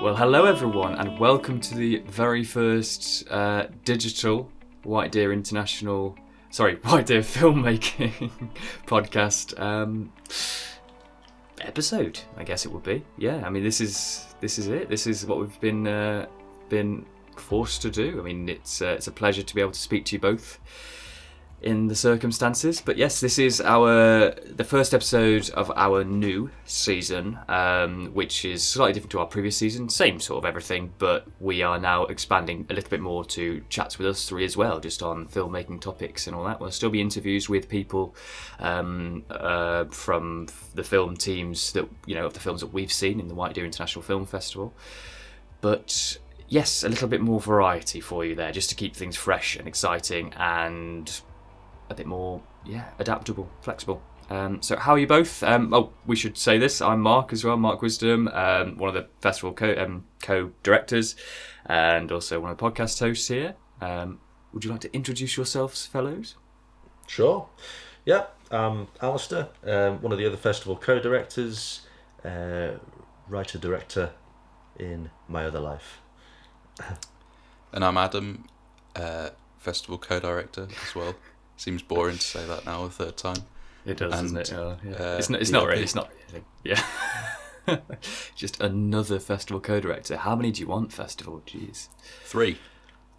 Well, hello everyone, and welcome to the very first digital White Deer Filmmaking podcast episode. I guess it would be. Yeah, I mean this is it. This is what we've been forced to do. I mean it's a pleasure to be able to speak to you both in the circumstances. But yes, this is the first episode of our new season, which is slightly different to our previous season. Same sort of everything, but we are now expanding a little bit more to chats with us three as well, just on filmmaking topics and all that. We'll still be interviews with people from the film teams that, you know, of the films that we've seen in the White Deer International Film Festival. But yes, a little bit more variety for you there, just to keep things fresh and exciting and a bit more, adaptable, flexible. So how are you both? We should say this. I'm Mark as well, Mark Wisdom, one of the festival co-directors and also one of the podcast hosts here. Would you like to introduce yourselves, fellows? Sure. Yeah, Alistair, one of the other festival co-directors, writer-director in My Other Life. And I'm Adam, festival co-director as well. Seems boring to say that now a third time. It does, doesn't it? It's not really. Yeah. Just another festival co-director. How many do you want, festival? Jeez. Three.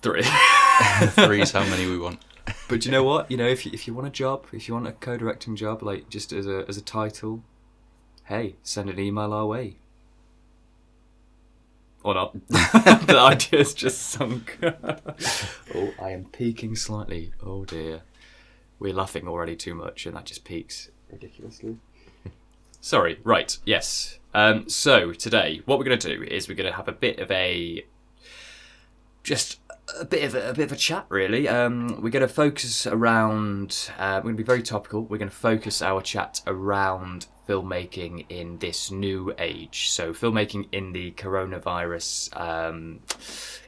Three's how many we want. But you know what? You know, if you want a job, if you want a co-directing job, like just as a title, hey, send an email our way. Or not. The idea's just sunk. Oh, I am peaking slightly. Oh dear. We're laughing already too much, and that just peaks ridiculously. Sorry. Right. Yes. So today, what we're going to do is we're going to have a bit of a chat, really. We're going to focus around. We're going to be very topical. We're going to focus our chat around filmmaking in this new age. So filmmaking in the coronavirus,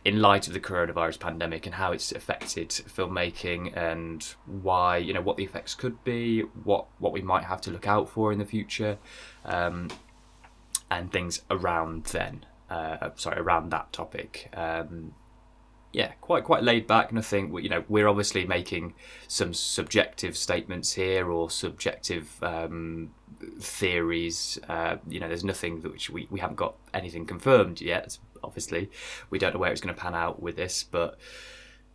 in light of the coronavirus pandemic and how it's affected filmmaking and why, you know, what the effects could be, what we might have to look out for in the future, and things around around that topic. Quite laid back. Nothing. You know, we're obviously making some subjective statements here or subjective theories. There's nothing which we haven't got anything confirmed yet. Obviously, we don't know where it's going to pan out with this, but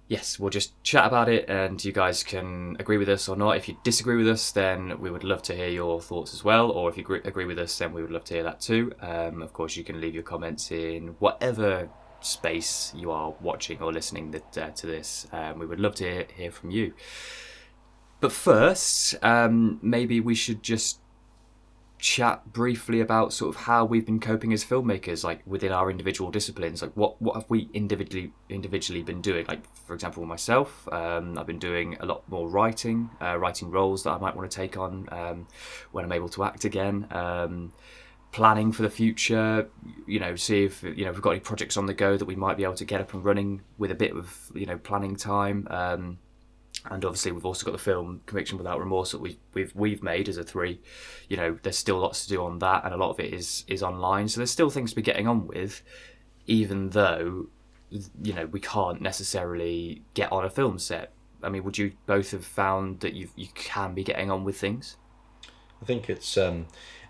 yes, we'll just chat about it, and you guys can agree with us or not. If you disagree with us, then we would love to hear your thoughts as well. Or if you agree with us, then we would love to hear that too. Of course, you can leave your comments in whatever space you are watching or listening to this. We would love to hear from you. But first, maybe we should just chat briefly about sort of how we've been coping as filmmakers, like within our individual disciplines. Like what have we individually been doing? Like, for example, myself, I've been doing a lot more writing roles that I might want to take on when I'm able to act again. Planning for the future, see if we've got any projects on the go that we might be able to get up and running with a bit of planning time. And obviously we've also got the film Conviction Without Remorse that we've made as a three. There's still lots to do on that, and a lot of it is online. So there's still things to be getting on with, even though we can't necessarily get on a film set. I mean, would you both have found that you can be getting on with things? I think it's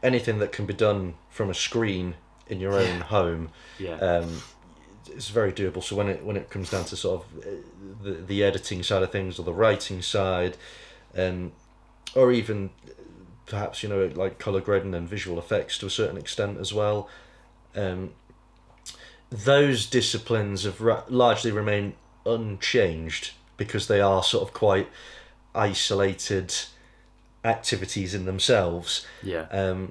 anything that can be done from a screen in your own home. Yeah. It's very doable. So when it comes down to sort of the editing side of things or the writing side, or even perhaps like color grading and visual effects to a certain extent as well, those disciplines have largely remained unchanged because they are sort of quite isolated activities in themselves. Yeah. I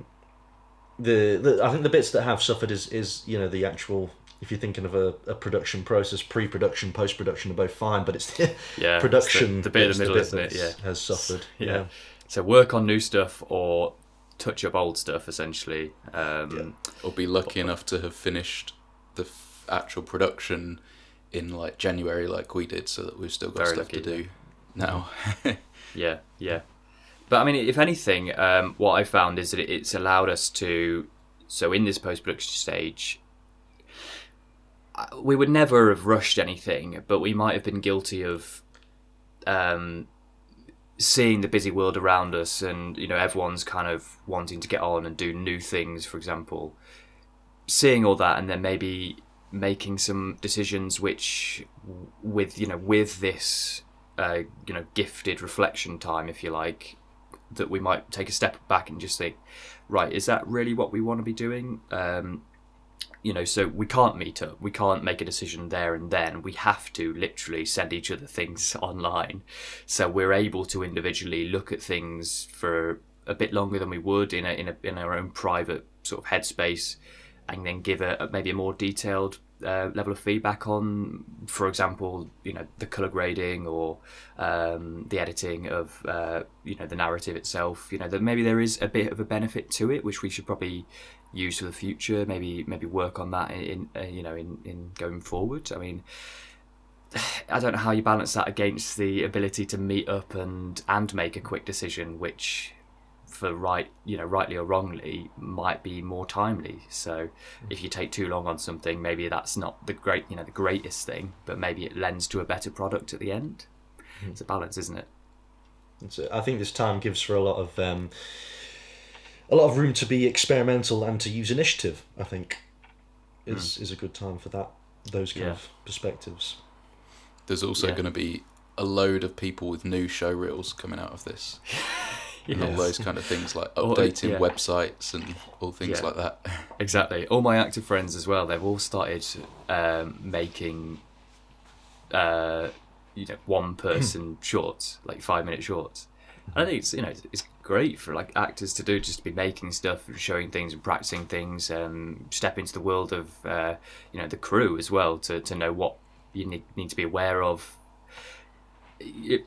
think the bits that have suffered is the actual, if you're thinking of a production process, pre-production, post-production are both fine, but it's the production, the bit in the middle, isn't it? Yeah, has suffered. Yeah. So work on new stuff or touch up old stuff, essentially. Or be lucky enough to have finished the actual production in like January, like we did, so that we've still got stuff to do now. Yeah. But I mean, if anything, what I found is that it's allowed us to, so in this post-production stage, we would never have rushed anything, but we might have been guilty of seeing the busy world around us, and everyone's kind of wanting to get on and do new things, for example. Seeing all that, and then maybe making some decisions which, with this gifted reflection time, if you like, that we might take a step back and just think, right, is that really what we want to be doing? So we can't meet up, we can't make a decision there and then. We have to literally send each other things online, so we're able to individually look at things for a bit longer than we would in our own private sort of headspace, and then give maybe a more detailed level of feedback on, for example, the color grading or the editing of the narrative itself. That maybe there is a bit of a benefit to it, which we should probably use for the future. Maybe work on that in going forward. I mean, I don't know how you balance that against the ability to meet up and make a quick decision, which, for rightly or wrongly, might be more timely. So if you take too long on something, maybe that's not the greatest thing, but maybe it lends to a better product at the end. It's a balance, isn't it? I think this time gives for a lot of room to be experimental and to use initiative. I think is a good time for those kind of perspectives. There's also going to be a load of people with new show reels coming out of this. And all those kind of things, like updating websites and all things like that. Exactly. All my actor friends as well, they've all started making one person shorts, like 5-minute shorts. And I think it's great for like actors to do, just to be making stuff, showing things and practicing things, step into the world of the crew as well, to know what you need to be aware of,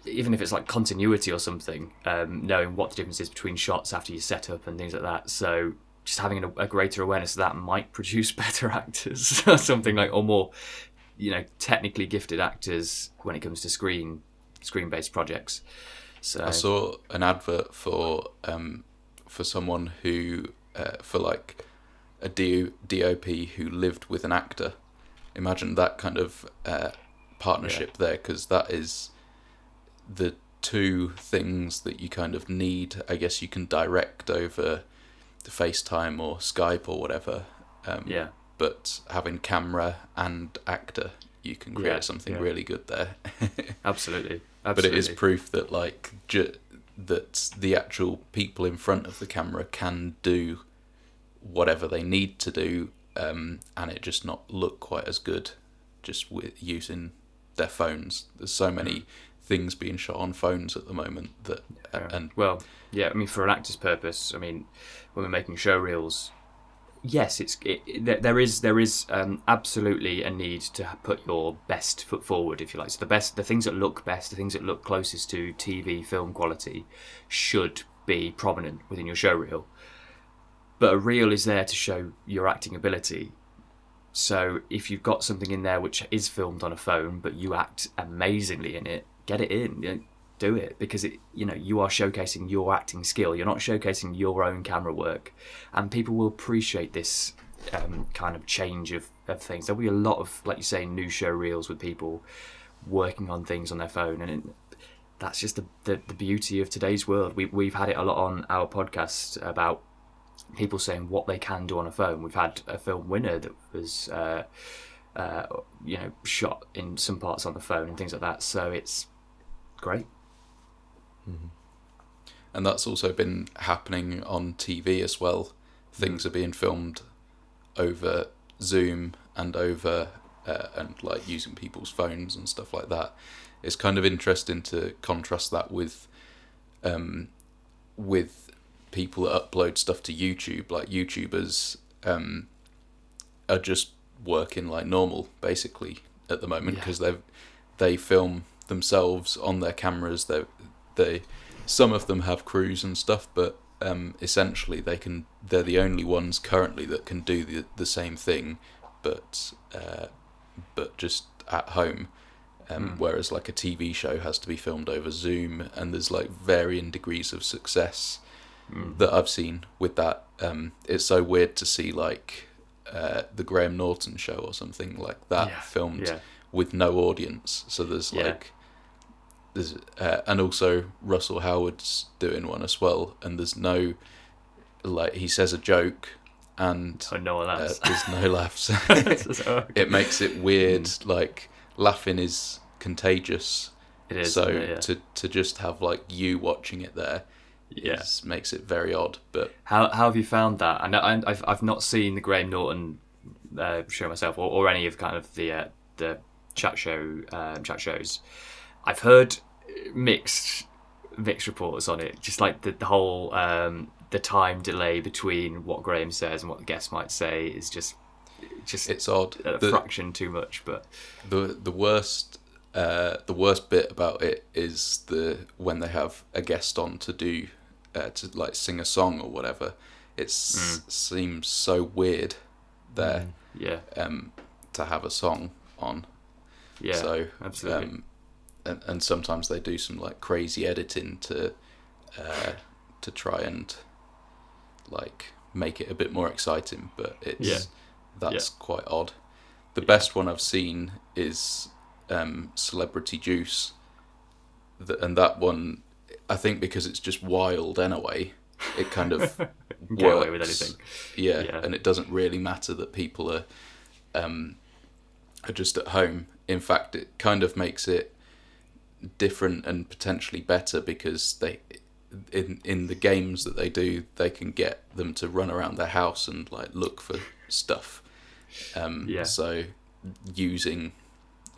even if it's like continuity or something, knowing what the difference is between shots after you set up and things like that. So just having a greater awareness of that might produce better actors or something like, or more technically gifted actors when it comes to screen-based projects. So I saw an advert for someone who for like a DOP who lived with an actor. Imagine that kind of partnership there, because that is the two things that you kind of need. I guess you can direct over the FaceTime or Skype or whatever. But having camera and actor, you can create something really good there. Absolutely. But it is proof that that the actual people in front of the camera can do whatever they need to do, and it just not look quite as good just with using their phones. There's so many things being shot on phones at the moment that for an actor's purpose, I mean, when we're making show reels, yes, there is absolutely a need to put your best foot forward, if you like. So the things that look best, the things that look closest to TV film quality, should be prominent within your show reel. But a reel is there to show your acting ability. So if you've got something in there which is filmed on a phone, but you act amazingly in it, get it in. Do it, because you are showcasing your acting skill. You're not showcasing your own camera work, and people will appreciate this kind of change of things. There'll be a lot of, like you say, new show reels with people working on things on their phone, and that's just the beauty of today's world. We've had it a lot on our podcast about people saying what they can do on a phone. We've had a film winner that was shot in some parts on the phone and things like that. So it's great. Mm-hmm. And that's also been happening on TV as well. Things are being filmed over Zoom and over and like using people's phones and stuff like that. It's kind of interesting to contrast that with people that upload stuff to YouTube. Like YouTubers are just working like normal basically at the moment, because they film themselves on their cameras. They some of them have crews and stuff, but essentially they're the only ones currently that can do the same thing, but just at home. Whereas like a TV show has to be filmed over Zoom, and there's like varying degrees of success that I've seen with that. It's so weird to see like the Graham Norton show or something like that, filmed with no audience. So there's and also Russell Howard's doing one as well, and there's no, like, he says a joke and no one laughs. There's no laughs. It makes it weird. Like, laughing is contagious. It is. So to just have like you watching it there, makes it very odd. But how have you found that? I've not seen the Graham Norton show myself, or any of kind of the chat shows. I've heard mixed reports on it. Just like the whole the time delay between what Graham says and what the guest might say is just it's odd. A fraction too much. But the worst bit about it is when they have a guest on to do to like sing a song or whatever. It seems so weird there. To have a song on. Yeah. So absolutely. And sometimes they do some like crazy editing to try and like make it a bit more exciting, but that's quite odd. The best one I've seen is Celebrity Juice, and that one, I think because it's just wild anyway, it kind of get away with anything. And it doesn't really matter that people are just at home. In fact, it kind of makes it different and potentially better because they in the games that they do, they can get them to run around their house and like look for stuff. So using,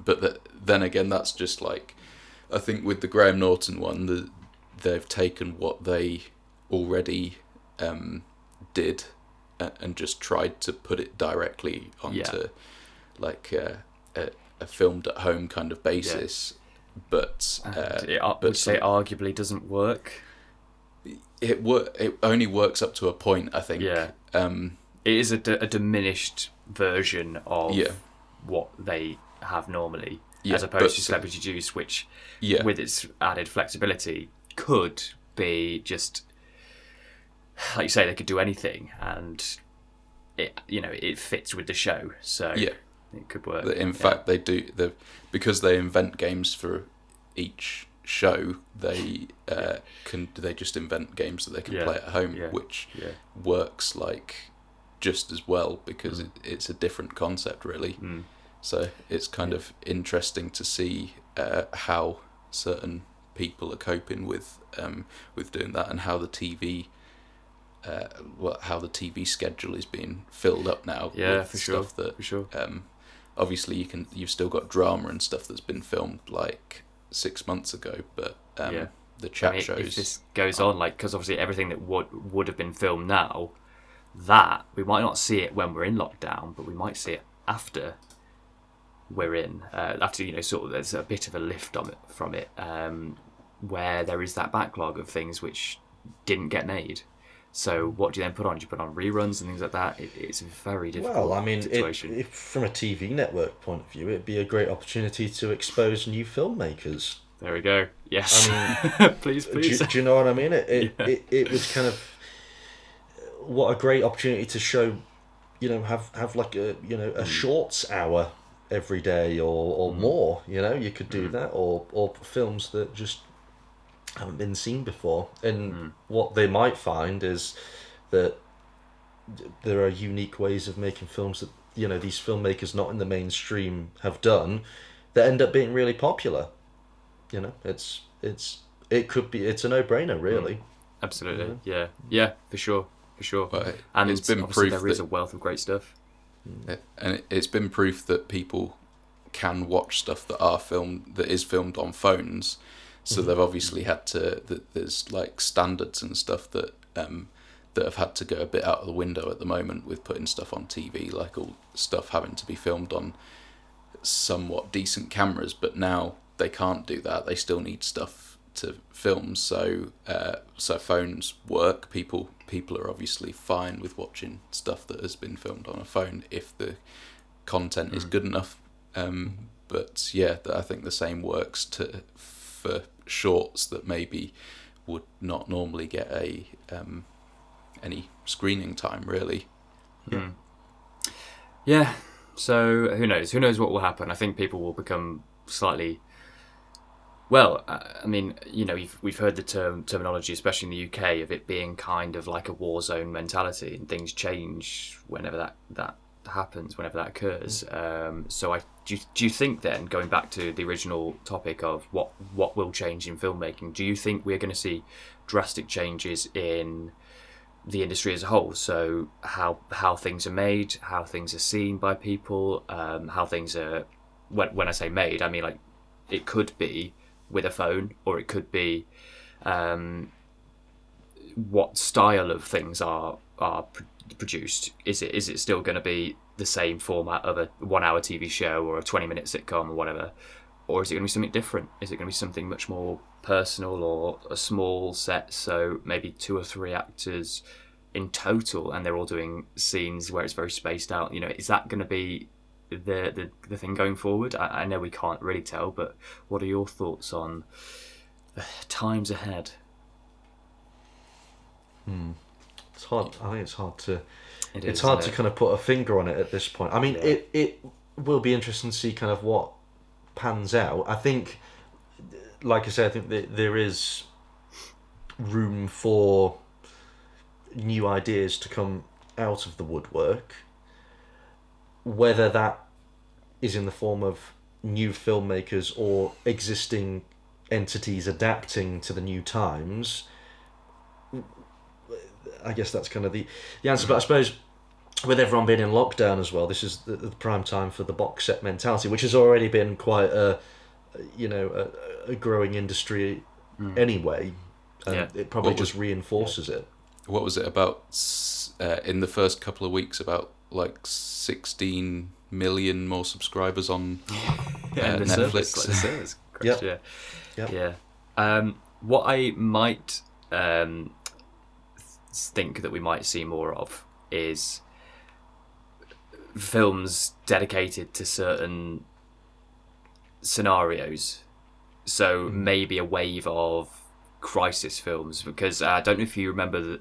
but then again, that's just like, I think with the Graham Norton one, they've taken what they already did and just tried to put it directly onto like a filmed at home kind of basis. But it would say arguably doesn't work. It only works up to a point, I think. It is a diminished version of what they have normally, as opposed to Celebrity Juice, which, with its added flexibility, could be just, like you say, they could do anything, and it fits with the show. So it could work. In fact, they do because they invent games for each show. They they just invent games that they can play at home, which works like just as well because it's a different concept really. So it's kind of interesting to see how certain people are coping with doing that, and how the TV schedule is being filled up now. With for stuff sure. That for sure. Obviously you've still got drama and stuff that's been filmed like 6 months ago, but the chat shows. If this goes on, like, because obviously everything that would have been filmed now, that we might not see it when we're in lockdown, but we might see it after we're in. After sort of there's a bit of a lift from it, where there is that backlog of things which didn't get made. So what do you then put on? Do you put on reruns and things like that? It's a very difficult situation. If from a TV network point of view, it'd be a great opportunity to expose new filmmakers. There we go. Yes. I mean, please. Do you know what I mean? It was kind of, what a great opportunity to show, have like a shorts hour every day or more. You could do that, or films that just haven't been seen before. And what they might find is that there are unique ways of making films that these filmmakers not in the mainstream have done that end up being really popular. It's a no-brainer really. Absolutely. Yeah, for sure. But and it's been obviously proof there is a wealth of great stuff. And it's been proof that people can watch stuff that is filmed on phones. So they've obviously had to. There's like standards and stuff that have had to go a bit out of the window at the moment with putting stuff on TV, like all stuff having to be filmed on somewhat decent cameras. But now they can't do that. They still need stuff to film. So phones work. People are obviously fine with watching stuff that has been filmed on a phone if the content is good enough. But I think the same works for shorts that maybe would not normally get any screening time really. Yeah. So who knows? Who knows what will happen? I think people will become slightly. Well, I mean, we've heard the terminology, especially in the UK, of it being kind of like a war zone mentality, and things change whenever that happens, whenever that occurs. So do you think then, going back to the original topic of what will change in filmmaking, do you think we're going to see drastic changes in the industry as a whole? So how things are made, how things are seen by people, how things are. When I say made, I mean like it could be with a phone, or it could be what style of things are produced. Is it still going to be the same format of a 1 hour TV show or a 20-minute sitcom or whatever, or is it going to be something different? Is it going to be something much more personal, or a small set, so maybe 2 or 3 actors in total, and they're all doing scenes where it's very spaced out? Is that going to be the thing going forward? I know we can't really tell, but what are your thoughts on the times ahead? It's hard. I think it's hard to. It's hard to kind of put a finger on it at this point. I mean, it will be interesting to see kind of what pans out. I think, like I said, I think that there is room for new ideas to come out of the woodwork. Whether that is in the form of new filmmakers or existing entities adapting to the new times, I guess that's kind of the answer. But I suppose with everyone being in lockdown as well, this is the prime time for the box set mentality, which has already been quite a growing industry anyway, and it probably just reinforces it. What was it about in the first couple of weeks? About like 16 million more subscribers on Netflix. Like the service. Yeah. What I might think that we might see more of is films dedicated to certain scenarios. So maybe a wave of crisis films, because I don't know if you remember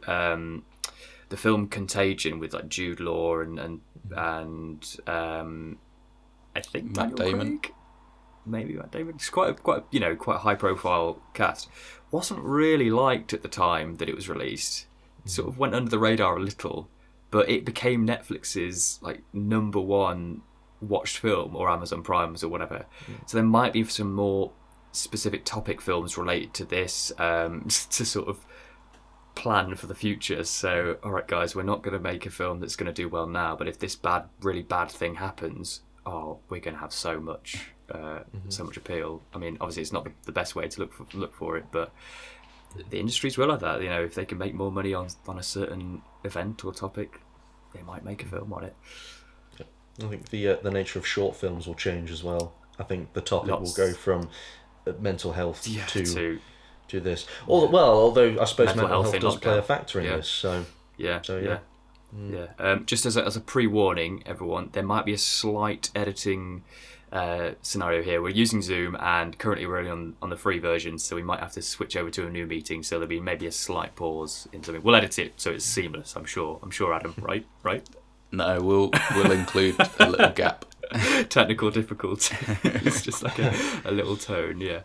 the film Contagion with like Jude Law and I think Matt Damon. Maybe Matt Damon. It's quite a high profile cast. Wasn't really liked at the time that it was released. Sort of went under the radar a little, but it became Netflix's like number one watched film, or Amazon Prime's or whatever. So there might be some more specific topic films related to this to sort of plan for the future. So, all right, guys, we're not going to make a film that's going to do well now, but if this really bad thing happens, we're going to have so much appeal. I mean, obviously, it's not the best way to look for it, but the industries will like that. If they can make more money on a certain event or topic, they might make a film on it. I think the nature of short films will change as well. I think the topic will go from mental health to this. Although I suppose mental health does play a factor in this. So yeah. Just as a pre-warning, everyone, there might be a slight editing scenario here. We're using Zoom, and currently we're only on the free version, so we might have to switch over to a new meeting. So there'll be maybe a slight pause in something. We'll edit it so it's seamless. I'm sure, Adam. Right? No, we'll include a little gap. Technical difficulty. It's just like a little tone, yeah.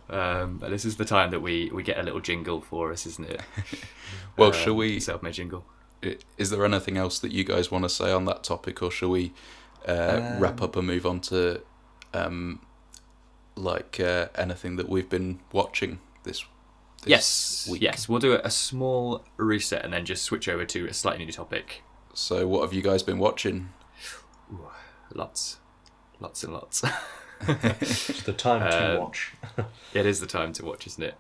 But this is the time that we get a little jingle for us, isn't it? Well, shall we... Self-made jingle. Is there anything else that you guys want to say on that topic, or shall we wrap up and move on to anything that we've been watching this week? Yes, we'll do a small reset and then just switch over to a slightly new topic. So what have you guys been watching? Ooh, lots and lots. It's the time to watch. It is the time to watch, isn't it?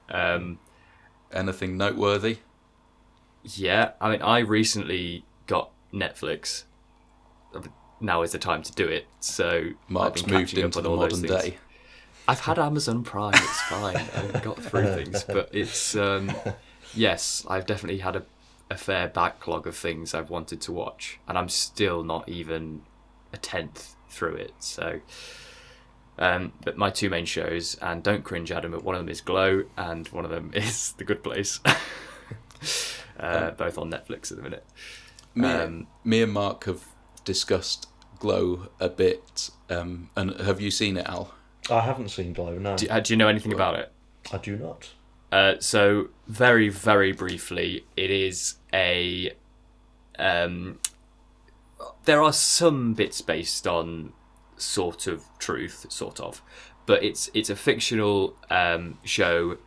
Anything noteworthy? Yeah, I mean, I recently got Netflix. Now is the time to do it. So Mark's moved into the modern day. I've had Amazon Prime. It's fine. I've got through things, but it's yes, I've definitely had a fair backlog of things I've wanted to watch, and I'm still not even a 10th through it. So, but my two main shows, and don't cringe, Adam, but one of them is Glow, and one of them is The Good Place. Both on Netflix at the minute. Me and Mark have discussed Glow a bit. And have you seen it, Al? I haven't seen Glow, no. Do you know anything about it? I do not. So very, very briefly, it is a. There are some bits based on sort of truth, but it's a fictional show.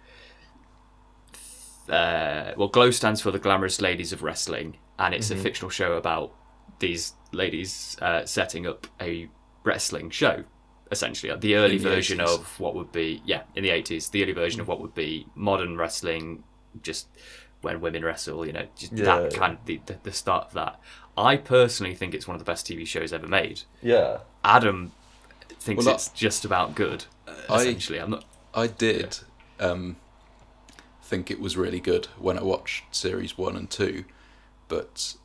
Glow stands for the Glamorous Ladies of Wrestling, and it's a fictional show about these ladies setting up a wrestling show. Essentially, the early version 80s. of what would be in the 80s, the early version of what would be modern wrestling, just when women wrestle, kind of the start of that. I personally think it's one of the best TV shows ever made. Yeah. Adam thinks it's just about good. Essentially, I did think it was really good when I watched series 1 and 2, but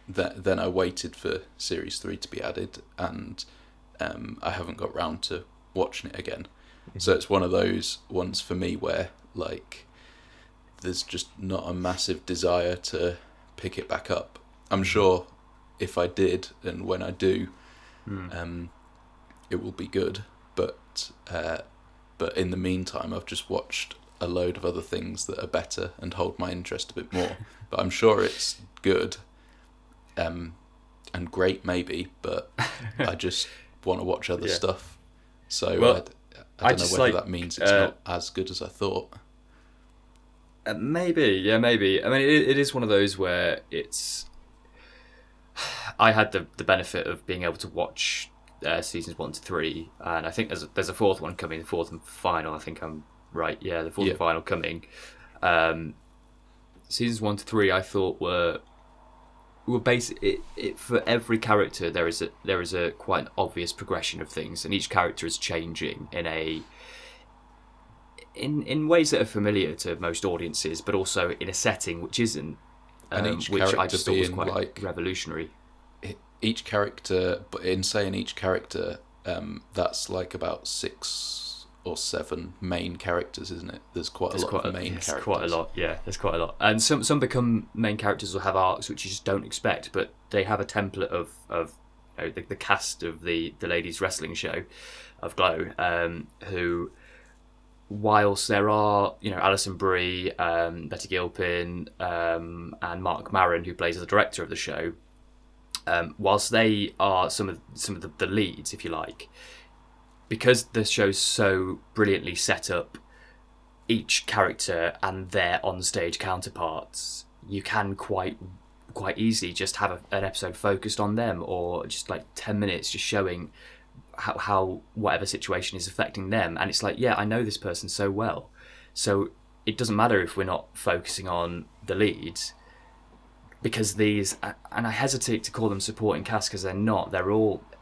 then I waited for series 3 to be added, and I haven't got round to watching it again. So it's one of those ones for me where like there's just not a massive desire to pick it back up. I'm sure if I did, and when I do, it will be good. But in the meantime, I've just watched a load of other things that are better and hold my interest a bit more. But I'm sure it's good, and great maybe. But I just want to watch other stuff. So I don't know whether that means it's not as good as I thought. Maybe. I mean, it is one of those where it's. I had the benefit of being able to watch seasons 1 to 3, and I think there's a fourth one coming, the fourth and final. I think I'm right. Yeah, the fourth and final coming. Seasons 1 to 3, I thought were basically it for every character there is a quite an obvious progression of things, and each character is changing in ways that are familiar to most audiences, but also in a setting which isn't, which I just thought was quite revolutionary. Each character, but in saying each character, that's like about 6 or 7 main characters, isn't it? There's quite a lot of main characters. Quite a lot, yeah. There's quite a lot, and some become main characters or have arcs which you just don't expect, but they have a template of the cast of the ladies wrestling show of Glow, who, whilst there are Alison Brie, Betty Gilpin, and Mark Maron, who plays the director of the show, whilst they are some of the leads, if you like, because the show's so brilliantly set up, each character and their on-stage counterparts, you can quite easily just have an episode focused on them, or just like 10 minutes just showing how whatever situation is affecting them, and it's like, yeah, I know this person so well, so it doesn't matter if we're not focusing on the leads, because these, and I hesitate to call them supporting cast because they're not,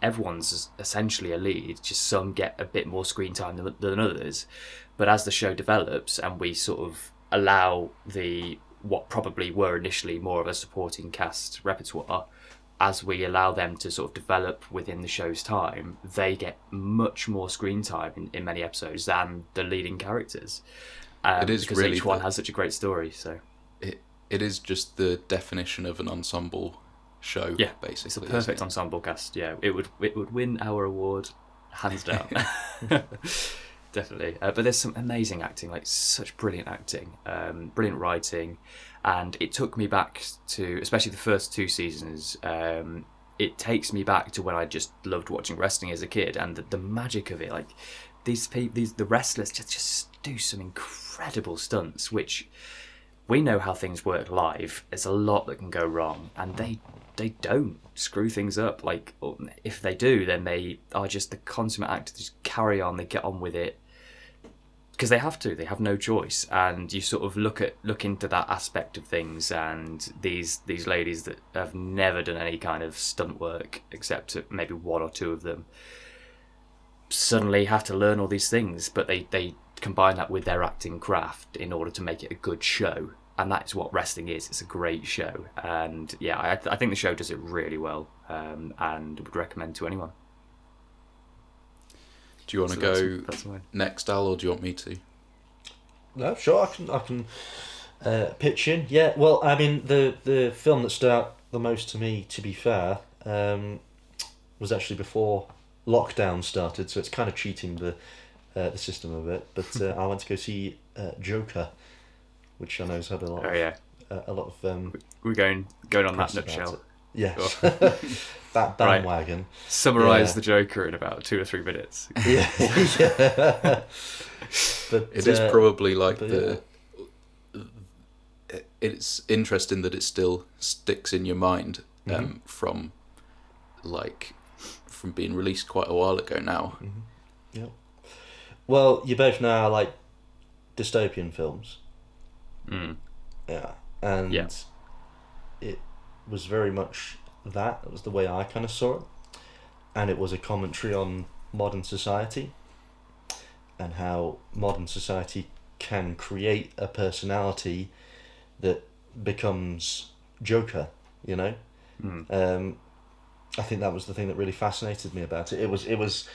everyone's essentially a lead, just some get a bit more screen time than others. But as the show develops and we sort of allow what probably were initially more of a supporting cast repertoire, as we allow them to sort of develop within the show's time, they get much more screen time in many episodes than the leading characters. It is because really each one has such a great story. So it is just the definition of an ensemble show. Yeah, basically, it's a perfect ensemble cast. Yeah, it would win our award hands down. Definitely. But there's some amazing acting, like such brilliant acting, brilliant writing, and it took me back to, especially the first 2 seasons, it takes me back to when I just loved watching wrestling as a kid, and the magic of it. Like the wrestlers just do some incredible stunts, which we know how things work live. There's a lot that can go wrong, and they don't screw things up. Like, if they do, then they are just the consummate actors. Just carry on, they get on with it because they have to. They have no choice. And you sort of look into that aspect of things, and these ladies that have never done any kind of stunt work, except maybe 1 or 2 of them, suddenly have to learn all these things. But they combine that with their acting craft in order to make it a good show. And that's what wrestling is. It's a great show. And yeah, I think the show does it really well, and would recommend to anyone. Do you want to go next, Al, or do you want me to? No, sure, I can pitch in. Yeah, well, I mean, the film that stood out the most to me, to be fair, was actually before lockdown started, so it's kind of cheating the system a bit. But I went to go see Joker, which I know has had a lot Oh yeah, a lot of we're going on that press about nutshell. it. Yes, Oh. that bandwagon. Summarize Yeah. the Joker in about 2 or 3 minutes. Yeah, yeah. But It is probably like but the. It's interesting that it still sticks in your mind from being released quite a while ago now. Yeah. Well, you both know I like dystopian films. Mm. Yeah, and Yeah. it was very much that. It was the way I kind of saw it, and it was a commentary on modern society and how modern society can create a personality that becomes Joker. You know, I think that was the thing that really fascinated me about it. It was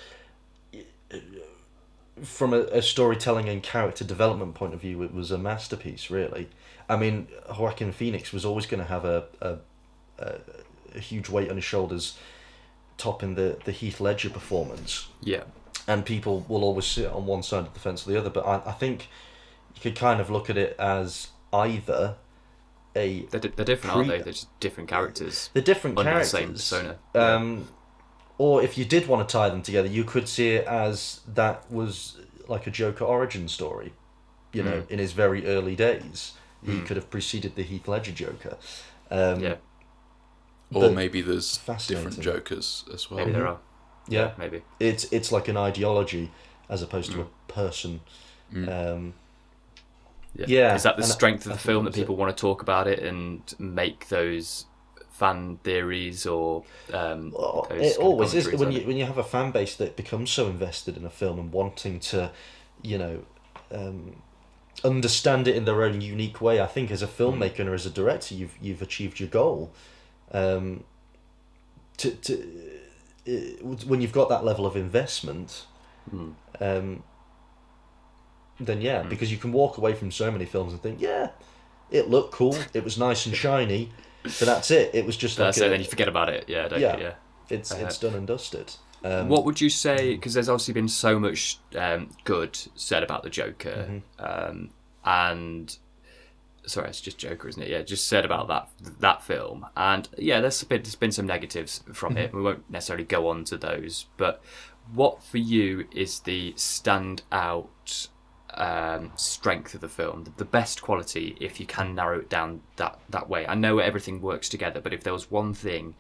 from a storytelling and character development point of view, it was a masterpiece, really. I mean, Joaquin Phoenix was always going to have a huge weight on his shoulders, topping the Heath Ledger performance. Yeah. And people will always sit on one side of the fence or the other, but I think you could kind of look at it as either They're different, aren't they? They're just different characters. The different under characters. the same persona. Or if you did want to tie them together, you could see it as that was like a Joker origin story. You know, in his very early days, he could have preceded the Heath Ledger Joker. Yeah. Or maybe there's fascinating. different Jokers as well. Maybe there are. Yeah, maybe. It's like an ideology as opposed to a person. Yeah. Is that the and strength of I the think film that that was people want to talk about it and make those fan theories or those it always is commentaries when on you it? when you have a fan base that becomes so invested in a film and wanting to, you know, understand it in their own unique way. I think as a filmmaker or as a director, you've achieved your goal. When you've got that level of investment, then yeah, because you can walk away from so many films and think, yeah, it looked cool, it was nice and shiny, but that's it. It was just like That's it, then you forget about it. Yeah, don't you? Yeah. it's done and dusted. What would you say? Because there's obviously been so much good said about the Joker, and sorry, it's just Joker, isn't it? Yeah, just said about that film, and yeah, there's been some negatives from it. We won't necessarily go on to those, but what for you is the standout strength of the film, the best quality, if you can narrow it down that way? I know everything works together, but if there was one thing,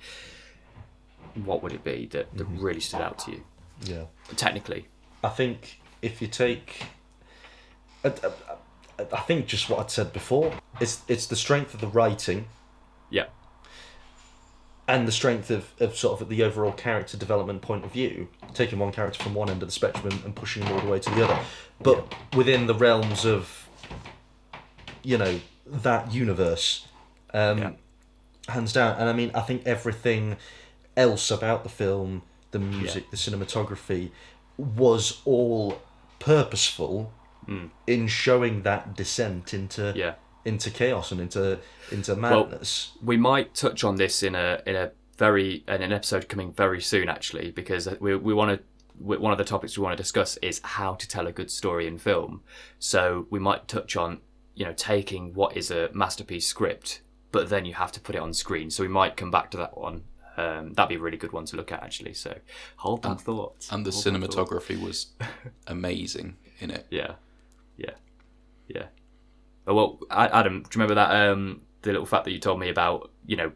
what would it be that really stood out to you? Yeah, technically. I think if you take, I think just what I'd said before, it's the strength of the writing. Yeah. And the strength of sort of the overall character development point of view, taking one character from one end of the spectrum and pushing them all the way to the other, but within the realms of, you know, that universe, hands down. And I mean, I think everything else about the film, the music, the cinematography, was all purposeful in showing that descent into chaos and into madness. Well, we might touch on this in an episode coming very soon, actually, because we want to. One of the topics we want to discuss is how to tell a good story in film. So we might touch on, you know, taking what is a masterpiece script, but then you have to put it on screen. So we might come back to that one. That'd be a really good one to look at, actually. So hold them thoughts. And the cinematography was amazing in it. Yeah. Oh, well, Adam, do you remember that the little fact that you told me about, you know,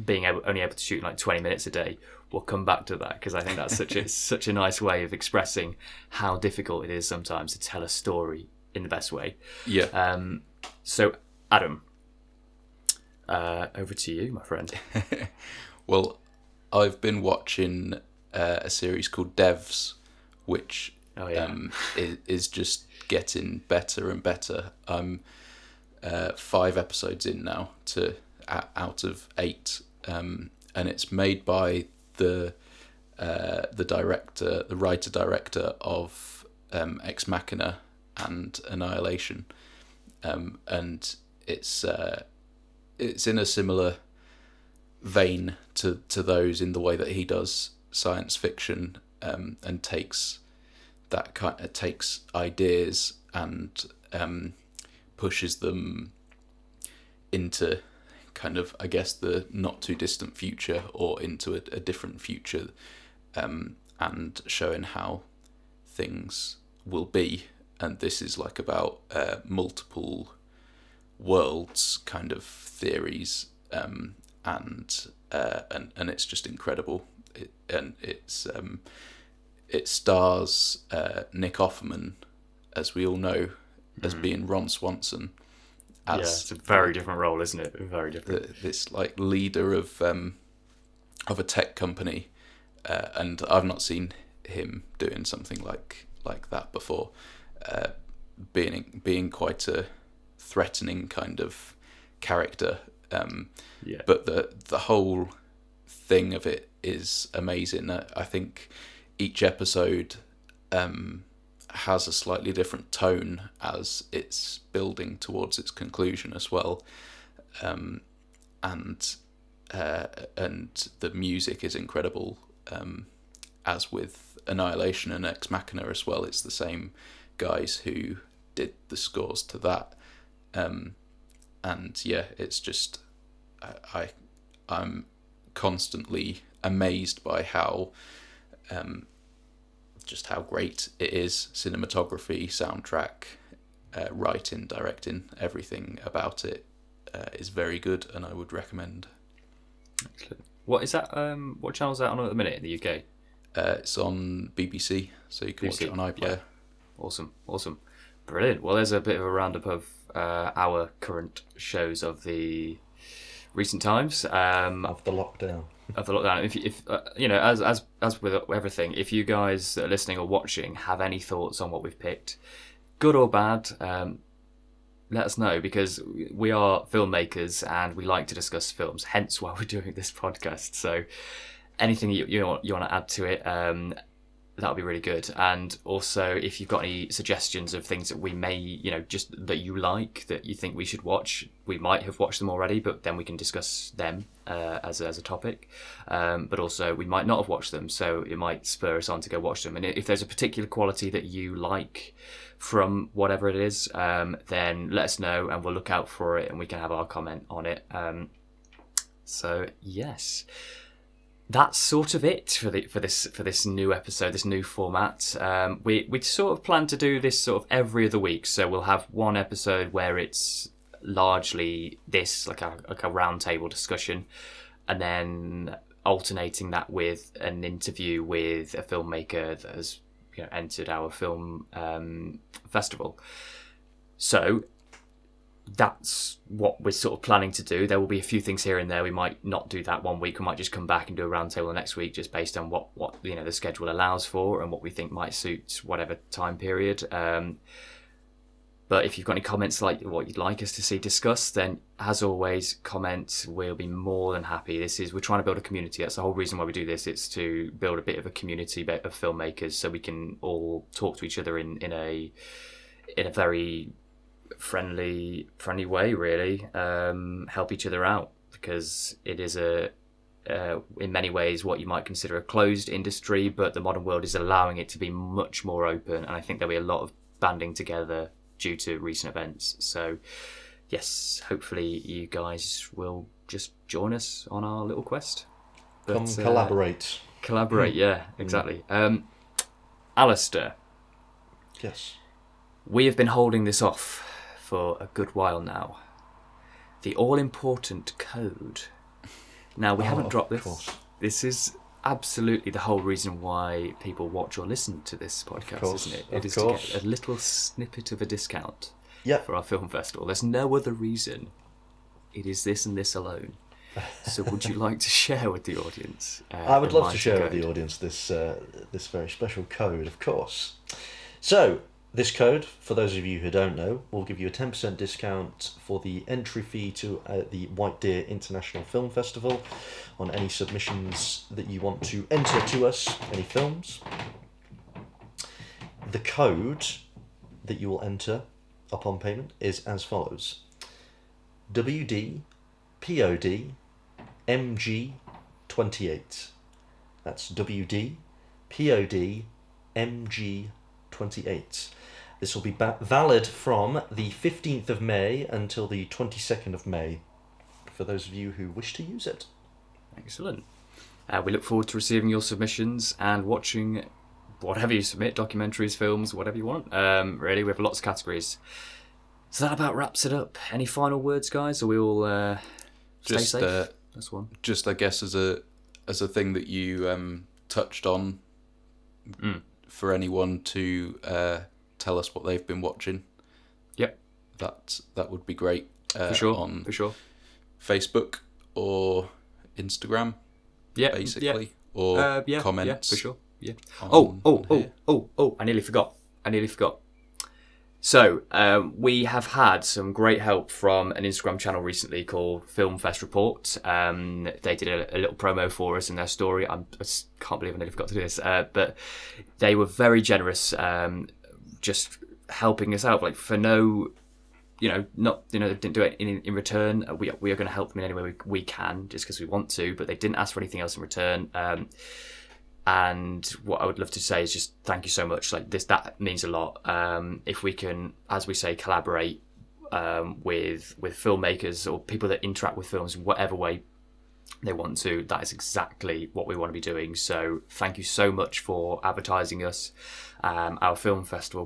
being only able to shoot like 20 minutes a day? We'll come back to that because I think that's such a nice way of expressing how difficult it is sometimes to tell a story in the best way. Yeah. So, Adam, over to you, my friend. Well, I've been watching a series called Devs, which is just getting better and better. I'm 5 episodes in now out of 8, and it's made by the writer director of Ex Machina and Annihilation, and it's in a similar vein to those in the way that he does science fiction, and takes ideas and pushes them into kind of, I guess, the not too distant future, or into a different future, and showing how things will be. And this is like about multiple worlds kind of theories, and it's just incredible. It stars Nick Offerman, as we all know, as being Ron Swanson. It's a very different role, isn't it? Very different. This like leader of a tech company, and I've not seen him doing something like that before. Being quite a threatening kind of character, but the whole thing of it is amazing. I think each episode has a slightly different tone as it's building towards its conclusion as well, and the music is incredible, as with Annihilation and Ex Machina as well. It's the same guys who did the scores to that, and yeah, it's just I'm constantly amazed by how just how great it is. Cinematography, soundtrack, writing, directing, everything about it is very good, and I would recommend. Excellent. What is that? What channel is that on at the minute in the UK? It's on BBC, so you can watch it on iPlayer. Yeah. Awesome, brilliant. Well, there's a bit of a roundup of our current shows of the recent times, of the lockdown. If you know, as with everything, if you guys that are listening or watching have any thoughts on what we've picked, good or bad, let us know, because we are filmmakers and we like to discuss films, hence why we're doing this podcast. So anything you want to add to it, that'll be really good. And also, if you've got any suggestions of things that we may, just that you like, that you think we should watch, we might have watched them already, but then we can discuss them as a topic. But also, we might not have watched them, so it might spur us on to go watch them. And if there's a particular quality that you like from whatever it is, then let us know, and we'll look out for it, and we can have our comment on it. So yes. That's sort of it for this new episode, this new format. We sort of plan to do this sort of every other week, so we'll have one episode where it's largely this, like a roundtable discussion, and then alternating that with an interview with a filmmaker that has entered our film festival. So that's what we're sort of planning to do. There will be a few things here and there. We might not do that one week. We might just come back and do a roundtable next week, just based on what the schedule allows for and what we think might suit whatever time period. But if you've got any comments like what you'd like us to see discussed, then as always, comment. We'll be more than happy. We're trying to build a community. That's the whole reason why we do this. It's to build a bit of a community of filmmakers, so we can all talk to each other in a very friendly way, really. Help each other out, because it is in many ways what you might consider a closed industry, but the modern world is allowing it to be much more open, and I think there'll be a lot of banding together due to recent events. So yes, hopefully you guys will just join us on our little quest. Come collaborate. Yeah, exactly. Alistair. Yes. We have been holding this off for a good while now. The all-important code. Now, we haven't dropped this. Course. This is absolutely the whole reason why people watch or listen to this podcast, isn't it? It is to get a little snippet of a discount for our film festival. There's no other reason. It is this and this alone. So would you like to share with the audience? I would love to share with the audience this very special code, of course. So, this code, for those of you who don't know, will give you a 10% discount for the entry fee to the White Deer International Film Festival on any submissions that you want to enter to us, any films. The code that you will enter upon payment is as follows: WDPOD WD-MG28. That's WD-POD-MG28. This will be valid from the 15th of May until the 22nd of May, for those of you who wish to use it. Excellent. We look forward to receiving your submissions and watching whatever you submit, documentaries, films, whatever you want. Really, we have lots of categories. So that about wraps it up. Any final words, guys? Or we all stay safe? That's one. Just, I guess, as a thing that you touched on, for anyone to tell us what they've been watching. Yep. That would be great. For sure. On for sure. Facebook or Instagram. Yeah. Basically. Or comments. Yeah, for sure. Yeah. Oh! I nearly forgot. So, we have had some great help from an Instagram channel recently called Film Fest Report. They did a little promo for us in their story. I just can't believe I nearly forgot to do this. But they were very generous, just helping us out. Like, for no, they didn't do it in return. We are going to help them in any way we can, just because we want to. But they didn't ask for anything else in return. And what I would love to say is just thank you so much. Like that means a lot. If we can, as we say, collaborate with filmmakers or people that interact with films in whatever way they want to, that is exactly what we want to be doing. So thank you so much for advertising us, our film festival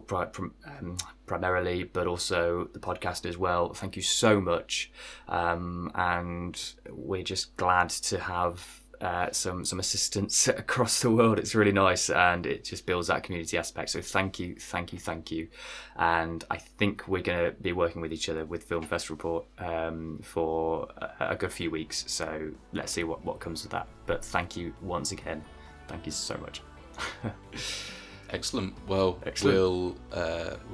primarily, but also the podcast as well. Thank you so much, and we're just glad to have some assistance across the world. It's really nice, and it just builds that community aspect. So thank you. And I think we're going to be working with each other with Film Fest Report for a good few weeks. So let's see what comes of that. But thank you once again. Thank you so much. Excellent. Well, we'll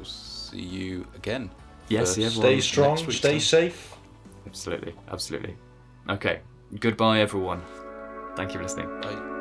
see you again. Yes. Stay strong. Stay safe. Absolutely. Okay. Goodbye, everyone. Thank you for listening. Bye.